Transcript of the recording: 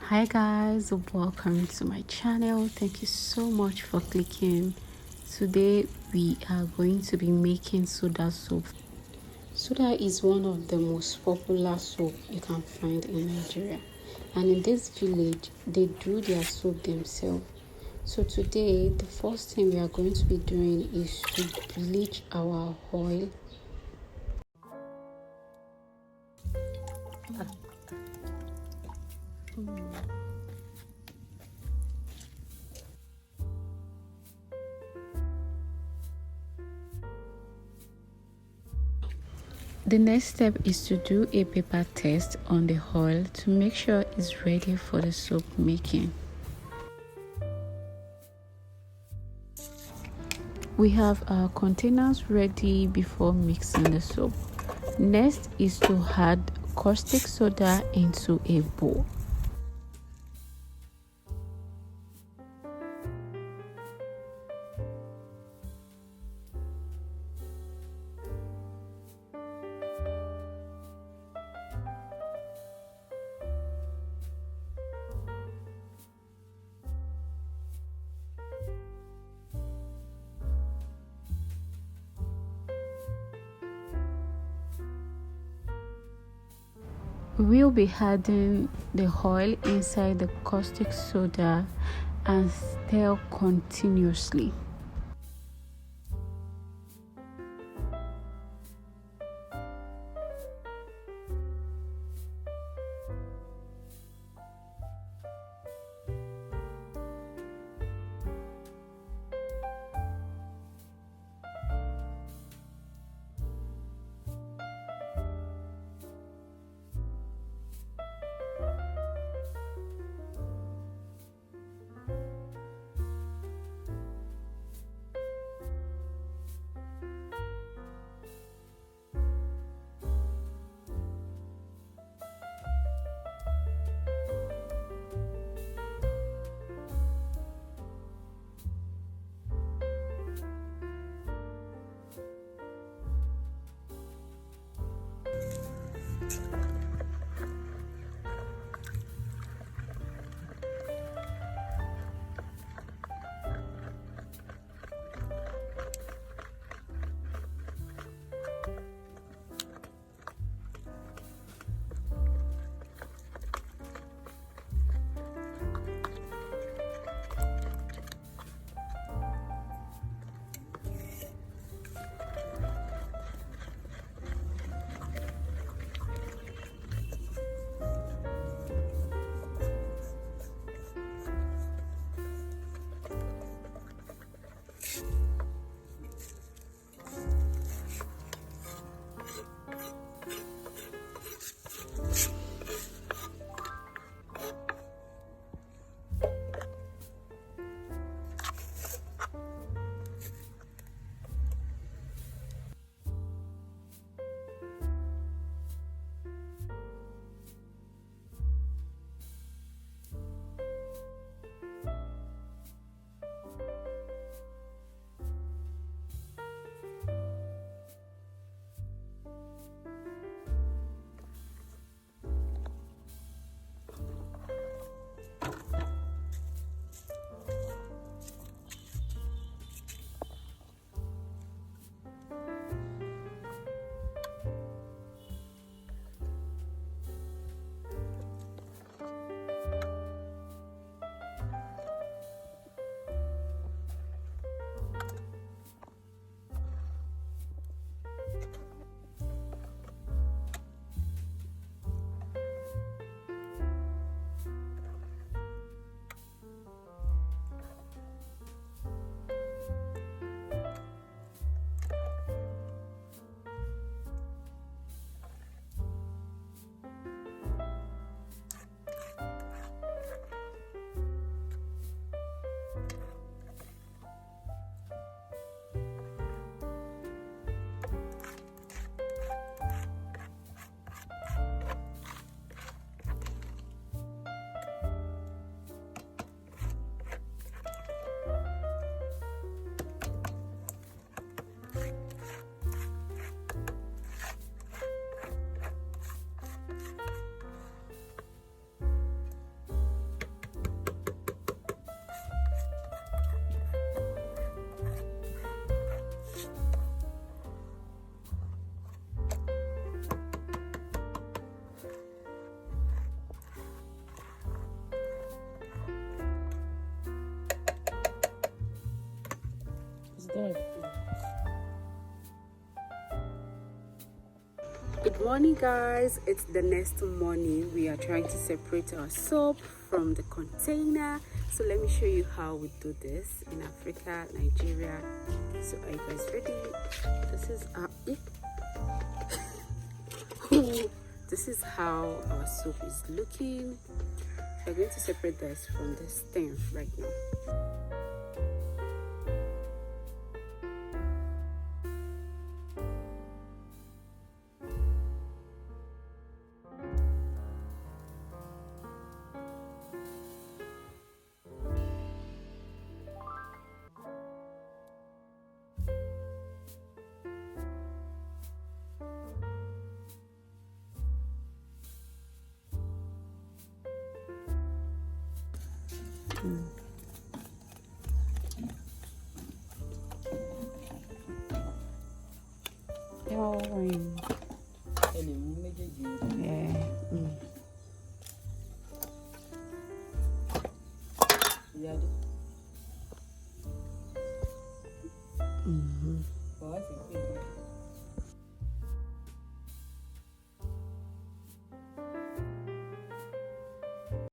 Hi guys, welcome to my channel. Thank you so much for clicking. Today we are going to be making soda soap. Soda is one of the most popular soap you can find in Nigeria, and in this village they do their soap themselves. So today the first thing we are going to be doing is to bleach our oil. The next step is to do a paper test on the oil to make sure it's ready for the soap making. We have our containers ready before mixing the soap. Next is to add caustic soda into a bowl. We'll be adding the oil inside the caustic soda and stir continuously. Good morning, guys. It's the next morning. We are trying to separate our soap from the container. So let me show you how we do this in Africa, Nigeria. So are you guys ready? This is our this is how our soap is looking. We're going to separate this from the stem right now. Yeah.